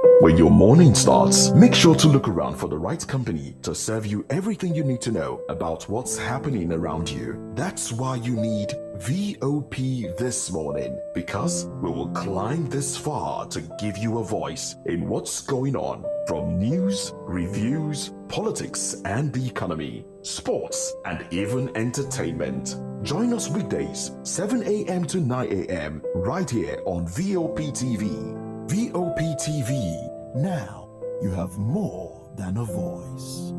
When your morning starts, make sure to look around for the right company to serve you everything you need to know about what's happening around you. That's why you need VOP this morning, because we will climb this far to give you a voice in what's going on, from news, reviews, politics and the economy, sports, and even entertainment. Join us weekdays, 7 a.m. to 9 a.m. right here on VOP TV. VOP TV. Now you have more than a voice.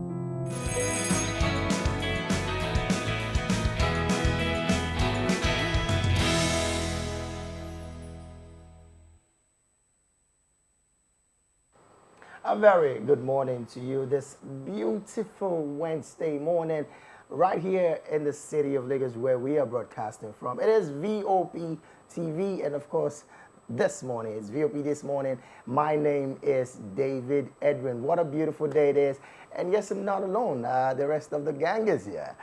A very good morning to you this beautiful Wednesday morning right here in the city of Lagos where we are broadcasting from. It is VOP TV, and of course this morning it's VOP this morning. My name is David Edwin. What a beautiful day it is, and yes, I'm not alone. The rest of the gang is here.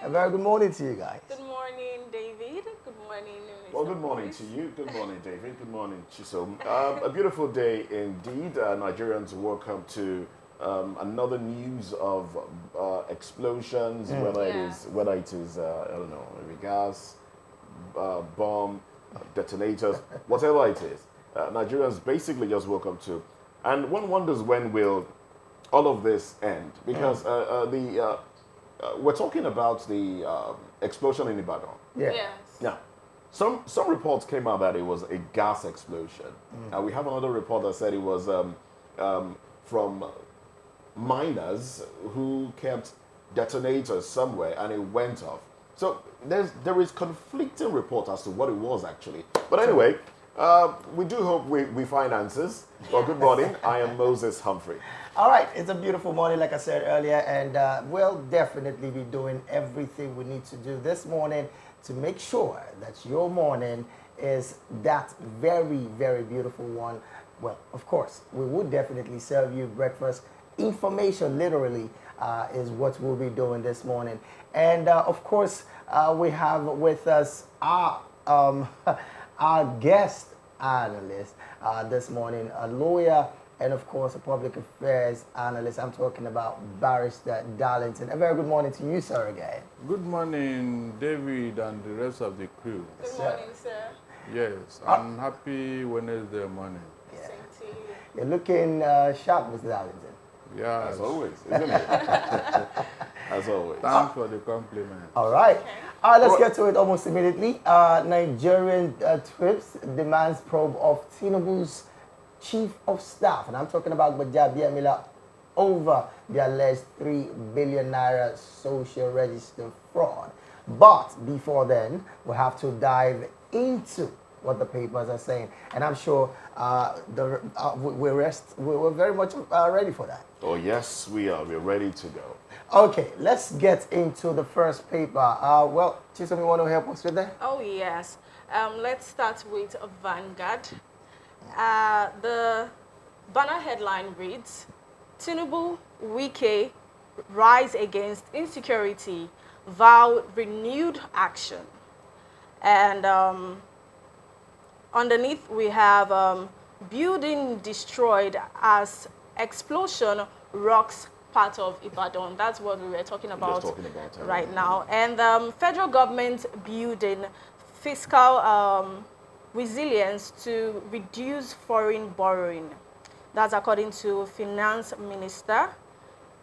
A very good morning to you guys. Good morning, David. Good morning, Mr. Well, good morning to you. Good morning, David. Good morning, Chisom. A beautiful day indeed. Nigerians, welcome to another news of explosions, whether it is I don't know, maybe gas, bomb, detonators, whatever it is. Nigerians basically just woke up to, and one wonders when will all of this end, because we're talking about the explosion in Ibadan. Yeah. Yes. Now, some reports came out that it was a gas explosion. We have another report that said it was from miners who kept detonators somewhere and it went off. So there is conflicting report as to what it was actually. But anyway, we do hope we find answers. Well, good morning. I am Moses Humphrey. All right, it's a beautiful morning, like I said earlier, and we'll definitely be doing everything we need to do this morning to make sure that your morning is that very, very beautiful one. Well, of course, we would definitely serve you breakfast. Information, literally, is what we'll be doing this morning. And of course, we have with us our guest analyst this morning, a lawyer, and of course, a public affairs analyst. I'm talking about Barrister Darlington. A very good morning to you, sir, again. Good morning, David and the rest of the crew. Good morning, sir. Yes, and happy Wednesday morning. Yeah. Same to you. You're looking sharp, Mr. Darlington. Yes. As always, isn't it? As always. Thanks for the compliment. All right. Let's get to it almost immediately. Nigerian trips demands probe of Tinubu's chief of staff, and I'm talking about Bajabi Amila, over the alleged 3 billion naira social register fraud. But before then, we have to dive into what the papers are saying, and I'm sure we're very much ready for that. Oh yes, we are. We're ready to go. Okay, let's get into the first paper. Well, Chisom, you want to help us with that? Oh, yes. Let's start with Vanguard. The banner headline reads, Tinubu, Wike, rise against insecurity, vow renewed action. And underneath we have building destroyed as explosion rocks part of Ibadan. That's what we were talking about, right now. And federal government building fiscal resilience to reduce foreign borrowing. That's according to Finance Minister.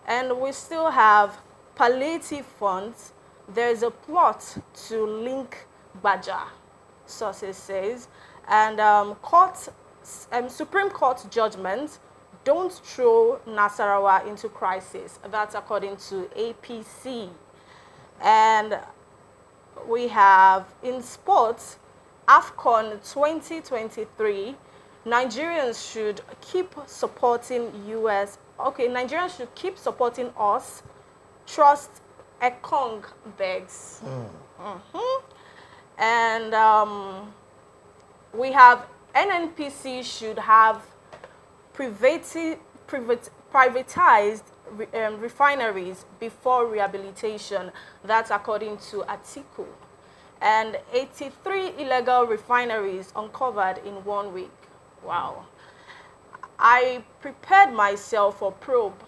And we still have palliative funds. There's a plot to link Baja, sources says. And Supreme Court judgment, don't throw Nasarawa into crisis. That's according to APC. And we have in sports, AFCON 2023, Nigerians should keep supporting US. Okay, Nigerians should keep supporting us. Trust Ekong begs. And we have NNPC should have privatized refineries before rehabilitation. That's according to Atiku. And 83 illegal refineries uncovered in 1 week. Wow. I prepared myself for probe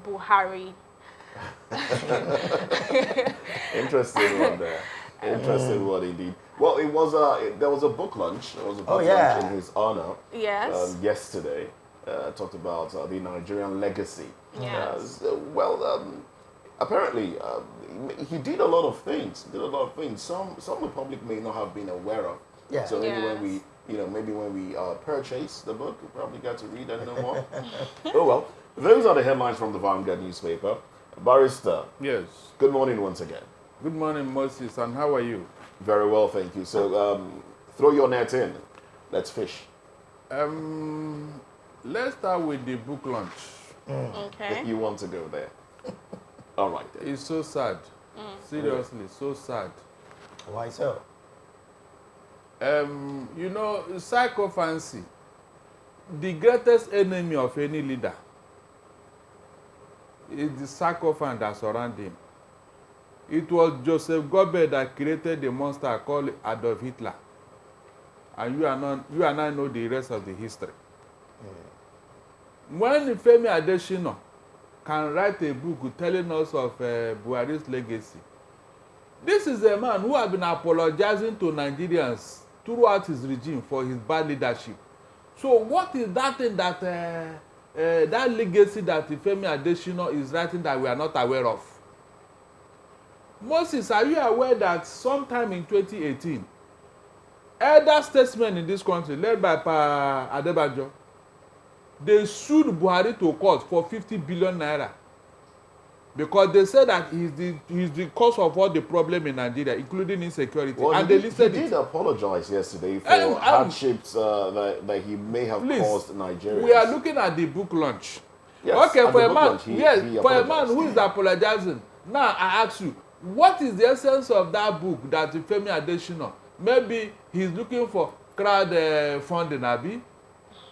Buhari. Interesting one there. Interesting one indeed. Well, there was a book launch. There was a book yeah. launch in his honor. Yes. Yesterday, talked about the Nigerian legacy. Yes. Apparently, he did a lot of things. Some the public may not have been aware of. Yeah. So maybe Yes. when we purchase the book, we probably got to read and know more. Oh well, those are the headlines from the Vanguard newspaper. Barrister, Yes. good morning once again. Good morning, Moses, and how are you? Very well, thank you. So throw your net in. Let's fish. Let's start with the book launch. Okay. You want to go there? All right. Then. It's so sad. Seriously, so sad. Why so? You know, sycophancy, the greatest enemy of any leader is the sycophant that surrounds him. It was Joseph Goebbels that created the monster called Adolf Hitler. And you and I know the rest of the history. When Femi Adesina can write a book telling us of Buhari's legacy, this is a man who has been apologizing to Nigerians throughout his regime for his bad leadership. So what is that thing that that legacy that Femi Adesina is writing that we are not aware of? Moses, are you aware that sometime in 2018, elder statesmen in this country, led by Pa Adebanjo, they sued Buhari to court for 50 billion naira because they said that he's the cause of all the problem in Nigeria, including insecurity. Well, and he did apologize yesterday for hardships that he may have caused Nigerians. We are looking at the book launch. Yes, okay, for a man, launch, for a man who is apologizing, now I ask you, what is the essence of that book that Femi Adesina? Maybe he's looking for crowd funding, Abi,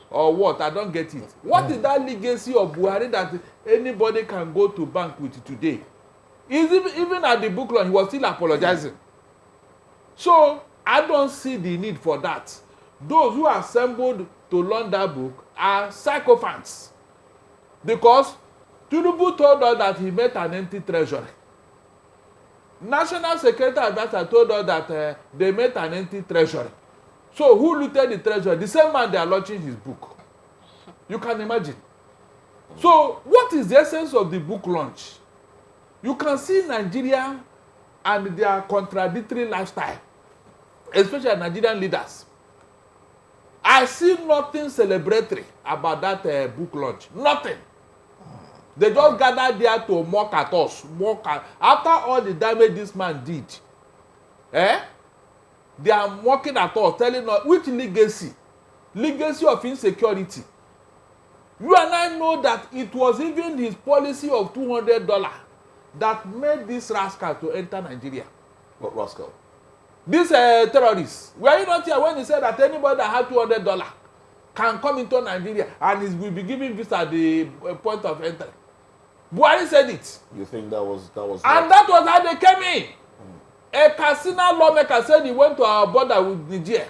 or what? I don't get it. What is that legacy of Buhari that anybody can go to bank with today? Even at the book launch, he was still apologizing. So I don't see the need for that. Those who assembled to launch that book are sycophants, because Tinubu told us that he met an empty treasury. National Secretary Advisor told us that they met an empty treasury. So who looted the treasury? The same man they are launching his book. You can imagine. So what is the essence of the book launch? You can see Nigeria and their contradictory lifestyle, especially Nigerian leaders. I see nothing celebratory about that book launch. Nothing. They just gathered there to mock at us. After all the damage this man did, they are mocking at us, telling us which legacy? Legacy of insecurity. You and I know that it was even his policy of $200 that made this rascal to enter Nigeria. What rascal? This terrorists. Were you not here when he said that anybody that had $200 can come into Nigeria and he will be given visa at the point of entry? Buhari said it. You think that was and that was how they came in. A Katsina lawmaker said he went to our border with Nigeria.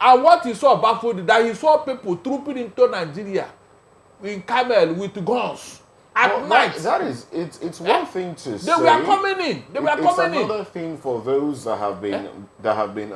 And what he saw baffled that he saw people trooping into Nigeria in camel with guns at night. It's one thing to say. They were coming in. It's another thing for those that have been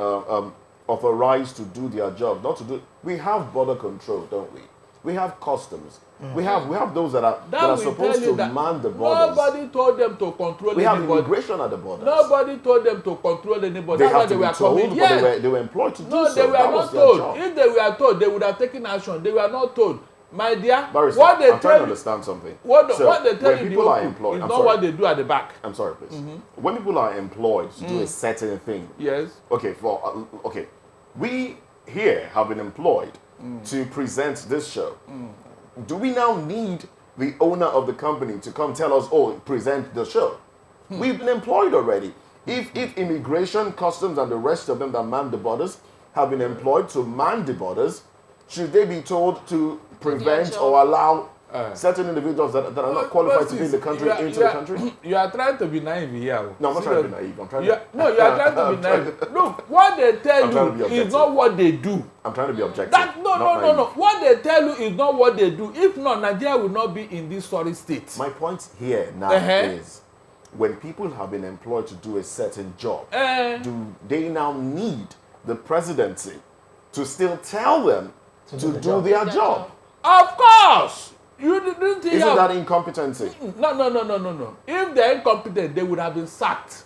authorized to do their job, not to do. We have border control, don't we? We have customs. We have those that are supposed to man the borders. Nobody told them to control we anybody. We have immigration at the borders. Nobody told them to control anybody. That's why have to they were be told, coming. But they were employed to do so. No, they were not told. If they were told, they would have taken action. They were not told. My dear, Barrister, what they I'm trying to understand something. What they tell you people are employed, is not what they do at the back. I'm sorry, please. When people are employed to do a certain thing, yes. Okay, we here have been employed to present this show. Do we now need the owner of the company to come tell us, oh, present the show? We've been employed already. If immigration, customs, and the rest of them that man the borders have been employed to man the borders, should they be told to prevent or allow certain individuals that are not qualified to be in the country into the country? You are trying to be naive here. No, I'm not trying to be naive. I'm trying to... No, you are trying to be naive. Look, what they tell you is not what they do. I'm trying to be objective. No. What they tell you is not what they do. If not, Nigeria will not be in this sorry state. My point here now is, when people have been employed to do a certain job, do they now need the presidency to still tell them to do their job? Of course. You didn't think Isn't that incompetency? No. If they're incompetent, they would have been sacked.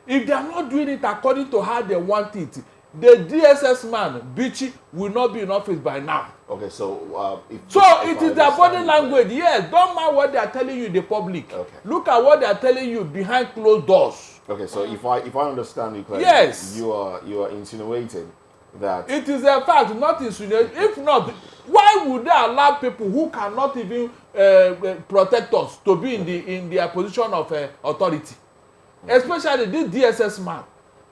If they are not doing it according to how they want it, the DSS man, Bichi, will not be in office by now. Okay, so if it is their body language. Yes, don't mind what they are telling you in the public. Okay. Look at what they are telling you behind closed doors. Okay, so if I understand you correctly, yes, you are insinuating that it is a fact, not insinuation. If not, why would they allow people who cannot even protect us to be in their position of authority? Especially this DSS man.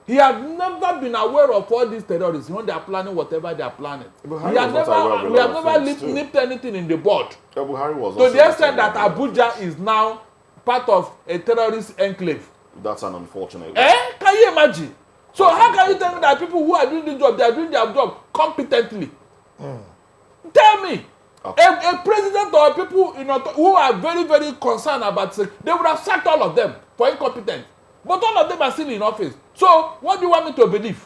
He has never been aware of all these terrorists when they are planning whatever they are planning. We have never nipped anything in the bud. Buhari was to the extent that Abuja is now part of a terrorist enclave. That's an unfortunate one. Can you imagine? So how can you tell me that people who are doing this job, they are doing their job competently? Tell me. Okay. A president or people who are very, very concerned about it, they would have sacked all of them for incompetence. But all of them are still in office. So what do you want me to believe?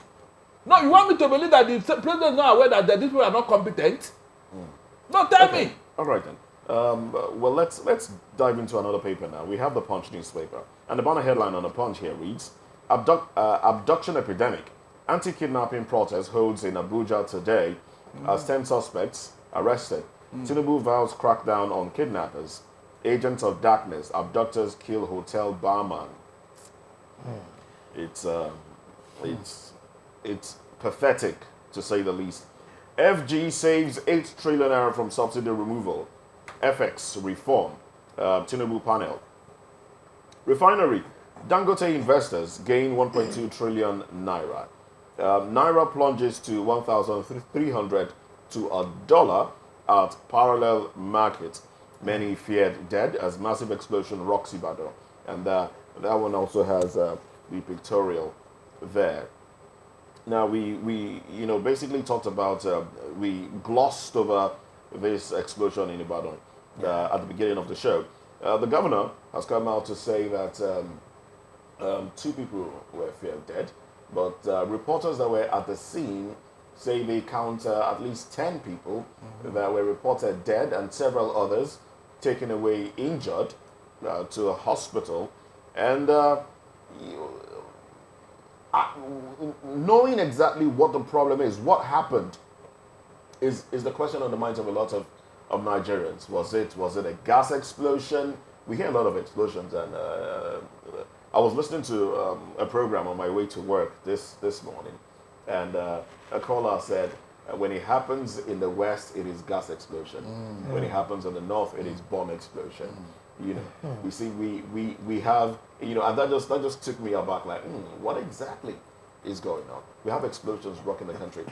No, you want me to believe that the president is not aware that these people are not competent? No, tell me. All right then. Well, let's dive into another paper now. We have the Punch newspaper, and the banner headline on the Punch here reads: Abduction epidemic. Anti-kidnapping protest holds in Abuja today as 10 suspects arrested. Tinubu vows crackdown on kidnappers. Agents of darkness. Abductors kill hotel barman. It's pathetic, to say the least. FG saves 8 trillion naira from subsidy removal. FX reform. Tinubu panel. Refinery. Dangote investors gain 1.2 trillion naira. Naira plunges to 1,300 to $1 at parallel market. Many feared dead as massive explosion rocks Ibadan. And that one also has the pictorial there. Now we basically talked about, we glossed over this explosion in Ibadan at the beginning of the show. The governor has come out to say that 2 people were feared dead, but reporters that were at the scene say they count at least 10 people that were reported dead and several others taken away injured to a hospital. And knowing exactly what the problem is, what happened, is the question on the minds of a lot of Nigerians. Was it a gas explosion? We hear a lot of explosions, and I was listening to a program on my way to work this morning, and a caller said, when it happens in the West, it is gas explosion. When it happens in the North, it is bomb explosion. We see we have, and that just took me aback, like, what exactly is going on? We have explosions rocking the country,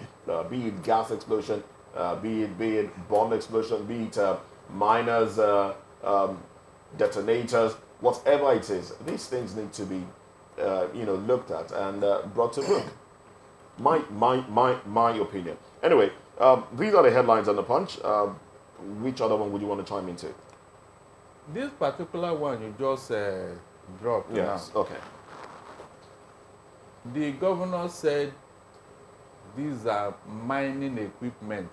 be it gas explosion, be it bomb explosion, be it miners, detonators, whatever it is. These things need to be, looked at and brought to book. My opinion. Anyway, these are the headlines on the Punch. Which other one would you want to chime into? This particular one you just dropped. Yes. Now. Okay. The governor said these are mining equipment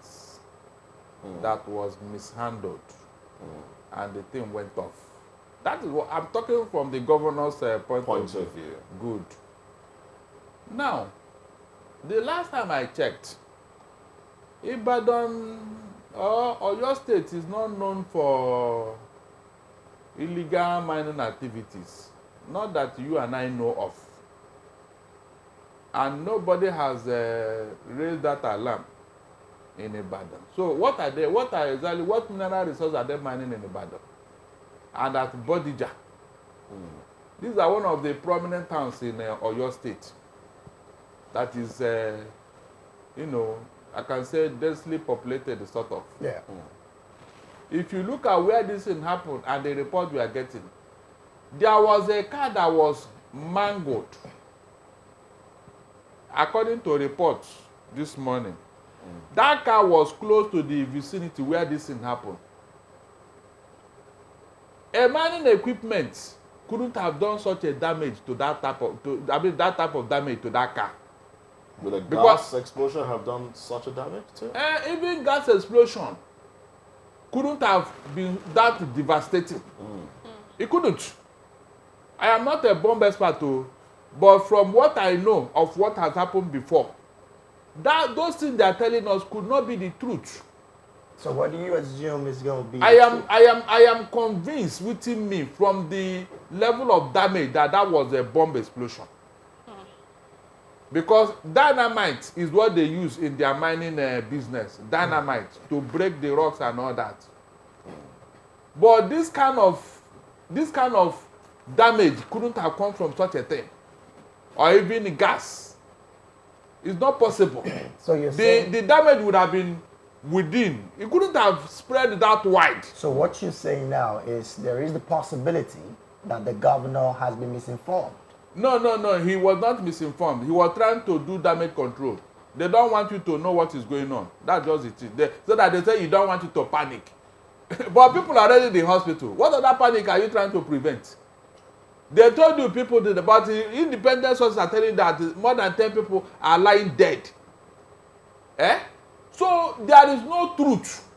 that was mishandled, and the thing went off. That is what I'm talking from the governor's point of view. Good. Now, the last time I checked, Ibadan or your state is not known for illegal mining activities. Not that you and I know of. And nobody has raised that alarm in Ibadan. So what mineral resources are they mining in Ibadan? And at Bodija. These are one of the prominent towns in Oyo State. That is, I can say densely populated, sort of. Yeah. if you look at where this thing happened and the report we are getting, there was a car that was mangled. According to reports this morning, that car was close to the vicinity where this thing happened. A mining equipment couldn't have done such a damage to that type of damage to that car. Would a gas explosion have done such a damage too? Even gas explosion couldn't have been that devastating. It couldn't. I am not a bomb expert, but from what I know of what has happened before, those things they are telling us could not be the truth. So what do you assume is going to be? I am convinced within me from the level of damage that was a bomb explosion. Because dynamite is what they use in their mining business. Dynamite to break the rocks and all that. But this kind of damage couldn't have come from such a thing, or even gas. It's not possible. So you're saying the damage would have been within. It couldn't have spread that wide. So what you're saying now is there is the possibility that the governor has been misinformed. No. He was not misinformed. He was trying to do damage control. They don't want you to know what is going on. That's just it. So that they say you don't want you to panic. But people are already in the hospital. What other panic are you trying to prevent? They told you people did, but independent sources are telling that more than 10 people are lying dead. So there is no truth.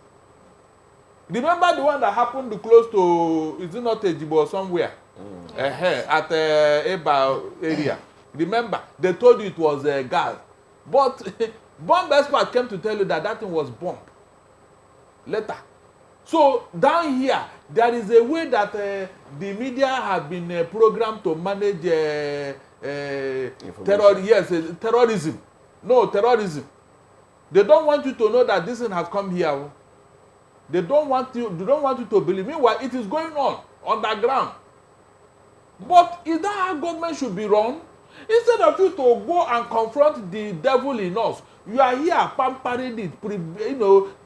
Remember the one that happened close to, is it not Ejibo or somewhere? At Eba area. Remember, they told you it was a gas. But bomb expert came to tell you that thing was bomb. Later. So down here, there is a way that the media have been programmed to manage terrorism. No, terrorism. They don't want you to know that this thing has come here. They don't want you to believe. Meanwhile, it is going on underground. But is that how government should be run? Instead of you to go and confront the devil in us, you are here pampering it,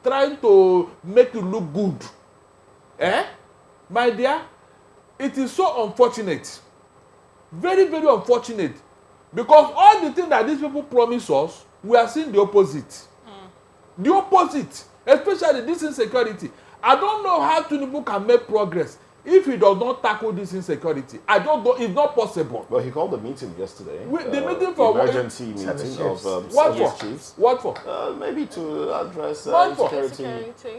trying to make it look good. My dear, it is so unfortunate. Very, very unfortunate. Because all the things that these people promise us, we are seeing the opposite. The opposite, especially this insecurity. I don't know how Tinubu can make progress if he does not tackle this insecurity. I don't know. It's not possible. Well, he called the meeting yesterday. The meeting for emergency meeting of what for? chiefs. What for? Maybe to address insecurity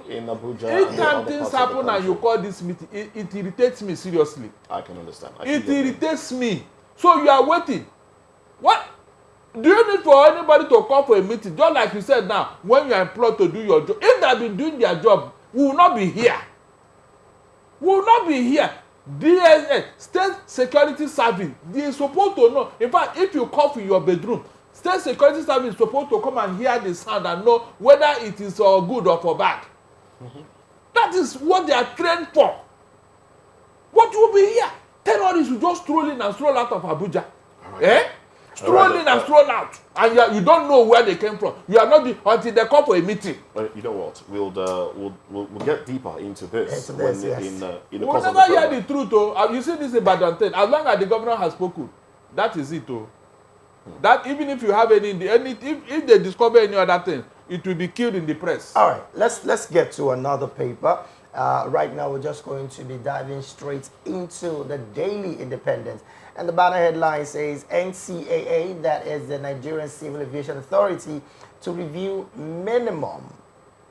in Abuja. Anytime things happen and you call this meeting, it irritates me seriously. I can understand. It irritates me. So you are waiting. What? Do you need for anybody to come for a meeting? Just like you said now, when you are employed to do your job. If they have been doing their job, we will not be here. We will not be here. DSS, State Security Service, they are supposed to know. In fact, if you cough in your bedroom, State Security Service is supposed to come and hear the sound and know whether it is for good or for bad. That is what they are trained for. What will be here? Terrorists will just stroll in and stroll out of Abuja. Stroll in and stroll out, and you don't know where they came from. You are not until they come for a meeting. You know what? We'll get deeper into this in the we'll course of never the hear the truth, though. You see this Ibadan thing. As long as the governor has spoken, that is it, though. That even if you have if they discover any other thing, it will be killed in the press. All right, let's get to another paper. Right now, we're just going to be diving straight into the Daily Independent. And the banner headline says NCAA, that is the Nigerian Civil Aviation Authority, to review minimum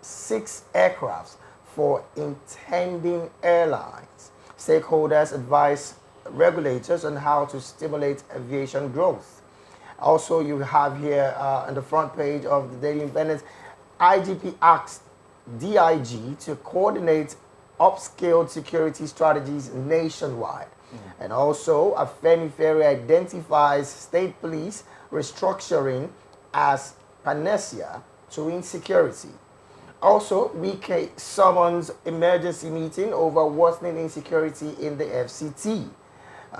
6 aircrafts for intending airlines. Stakeholders advise regulators on how to stimulate aviation growth. Also, you have here on the front page of the Daily Independent, IGP asks DIG to coordinate upscaled security strategies nationwide. And also, Afenifere identifies state police restructuring as panacea to insecurity. Also, Wike summons emergency meeting over worsening insecurity in the FCT.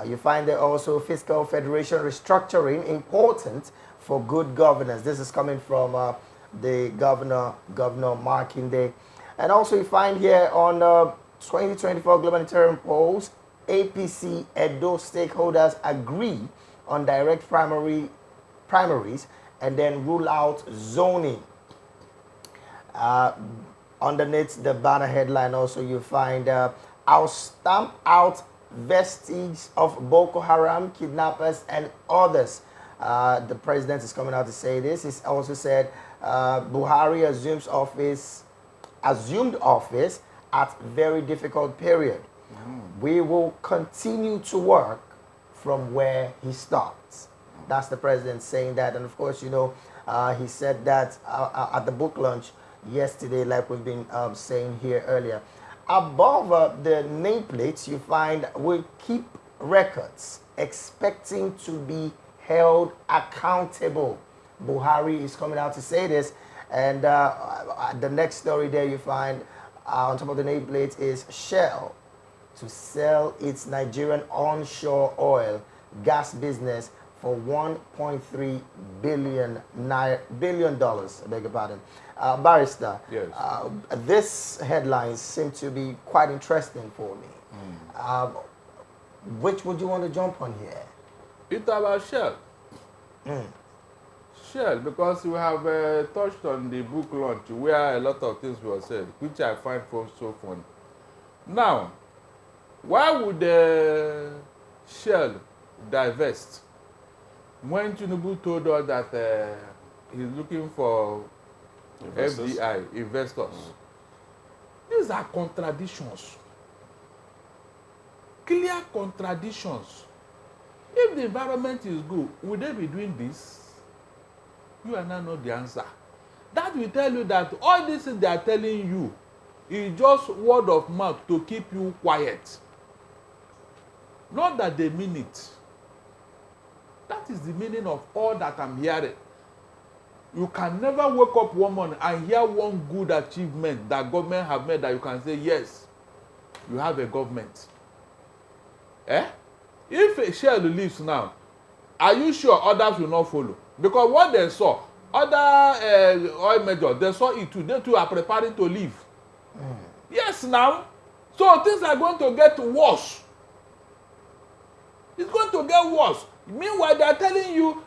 You find there also fiscal federation restructuring important for good governance. This is coming from the Governor Markinde. And also you find here on 2024 Global Interim Polls, APC Edo stakeholders agree on direct primaries and then rule out zoning. Underneath the banner headline also you find I'll stamp out vestiges of Boko Haram, kidnappers and others. The president is coming out to say this. He's also said Buhari assumed office at very difficult period. We will continue to work from where he starts. That's the president saying that. And of course, you know, he said that at the book launch yesterday, like we've been saying here earlier. Above the nameplates, you find will keep records, expecting to be held accountable. Buhari is coming out to say this. And the next story there you find on top of the nameplate is Shell to sell its Nigerian onshore oil gas business for $1.3 billion. I beg your pardon. Barrister, Yes. This headlines seem to be quite interesting for me. Which would you want to jump on here? It's about Shell. Shell, because we have touched on the book launch where a lot of things were said, which I find so funny. Now, why would Shell divest when Tinubu told us that he's looking for Investors. FDI, investors? These are contradictions. Clear contradictions. If the environment is good, would they be doing this? You and I know the answer. That will tell you that all these things they are telling you is just word of mouth to keep you quiet. Not that they mean it. That is the meaning of all that I'm hearing. You can never wake up one morning and hear one good achievement that government have made that you can say, yes, you have a government. If a Shell leaves now, are you sure others will not follow? Because what they saw, other oil majors, they saw it too. They too are preparing to leave. Yes, now. So things are going to get worse. It's going to get worse. Meanwhile, they are telling you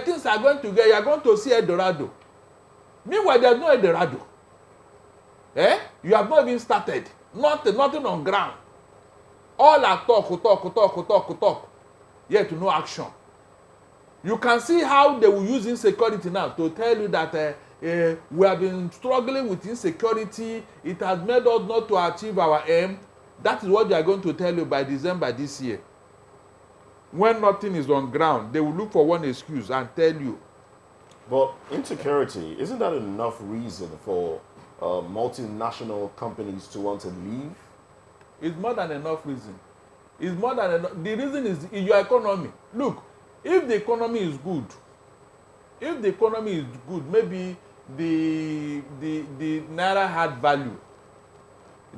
things are going to get, you are going to see Eldorado. Meanwhile, there's no Eldorado. You have not even started. Nothing on ground. All are talk. Yet no action. You can see how they will use insecurity now to tell you that we have been struggling with insecurity. It has made us not to achieve our aim. That is what they are going to tell you by December this year. When nothing is on ground, they will look for one excuse and tell you. But insecurity, isn't that enough reason for multinational companies to want to leave? It's more than enough reason. It's more than enough. The reason is in your economy. Look, if the economy is good, maybe the naira had value,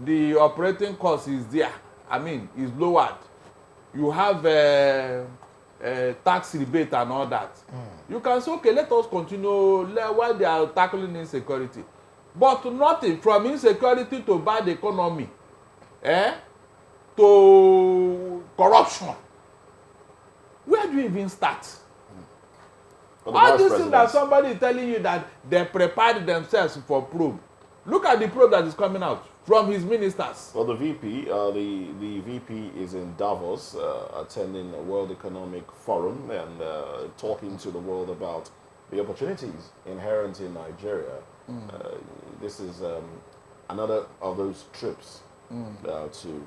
the operating cost is there. I mean, is lowered. You have a tax rebate and all that. You can say, okay, let us continue while they are tackling insecurity. But nothing from insecurity to bad economy, to corruption. Where do you even start? All these things that somebody is telling you that they prepared themselves for probe. Look at the probe that is coming out from his ministers. Well, the VP, the VP is in Davos, attending a World Economic Forum and talking to the world about the opportunities inherent in Nigeria. This is another of those trips to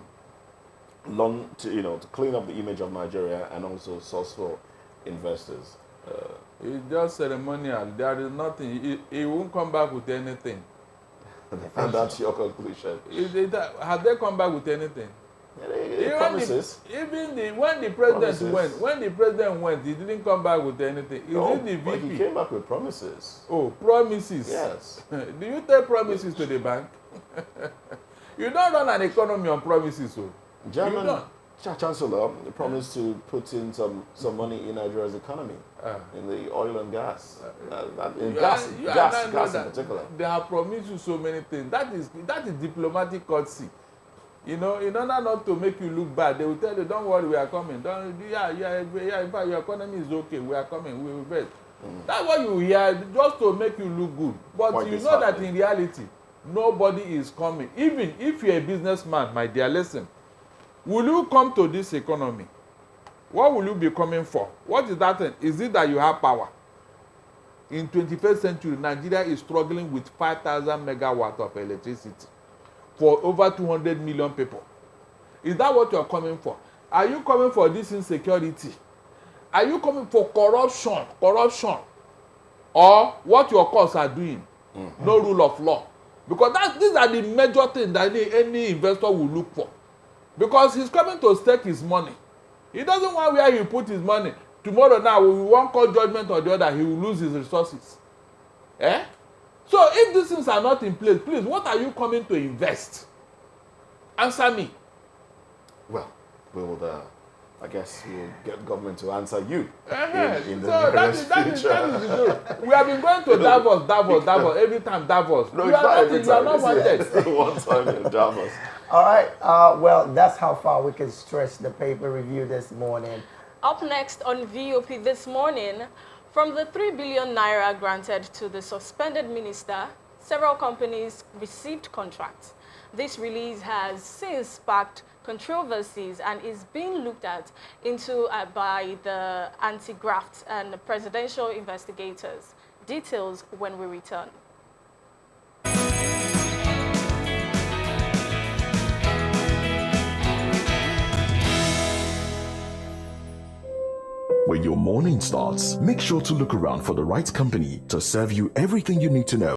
clean up the image of Nigeria and also source for investors. It's just ceremonial. There is nothing. He won't come back with anything. And that's your conclusion. Have they come back with anything? Promises. When the president went, he didn't come back with anything. But he came back with promises. Oh, promises. Yes. Do you take promises to the bank? You don't run an economy on promises, so. Chancellor promised to put in some money in Nigeria's economy, in the oil and gas, gas in particular. They have promised you so many things. That is diplomatic courtesy. In order not to make you look bad, they will tell you, "Don't worry, we are coming. In fact, your economy is okay. We are coming. We will bet." That's what you hear, just to make you look good. But you know that in reality, nobody is coming. Even if you're a businessman, my dear, listen. Will you come to this economy? What will you be coming for? What is that thing? Is it that you have power? In 21st century, Nigeria is struggling with 5,000 megawatts of electricity for over 200 million people. Is that what you're coming for? Are you coming for this insecurity? Are you coming for corruption? Or what your courts are doing? No rule of law. Because these are the major things that any investor will look for. Because he's coming to stake his money. He doesn't want where he put his money. Tomorrow now, we won't call judgment on the other, he will lose his resources. So if these things are not in place, please, what are you coming to invest? Answer me. Well, I guess we'll get government to answer you in the so nearest future. That is the truth. We have been going to Davos, every time Davos. No, you are not wanted. One time in Davos. All right. Well, that's how far we can stretch the paper review this morning. Up next on VOP this morning, from the 3 billion naira granted to the suspended minister, several companies received contracts. This release has since sparked controversies and is being looked into by the anti-graft and presidential investigators. Details when we return. When your morning starts, make sure to look around for the right company to serve you everything you need to know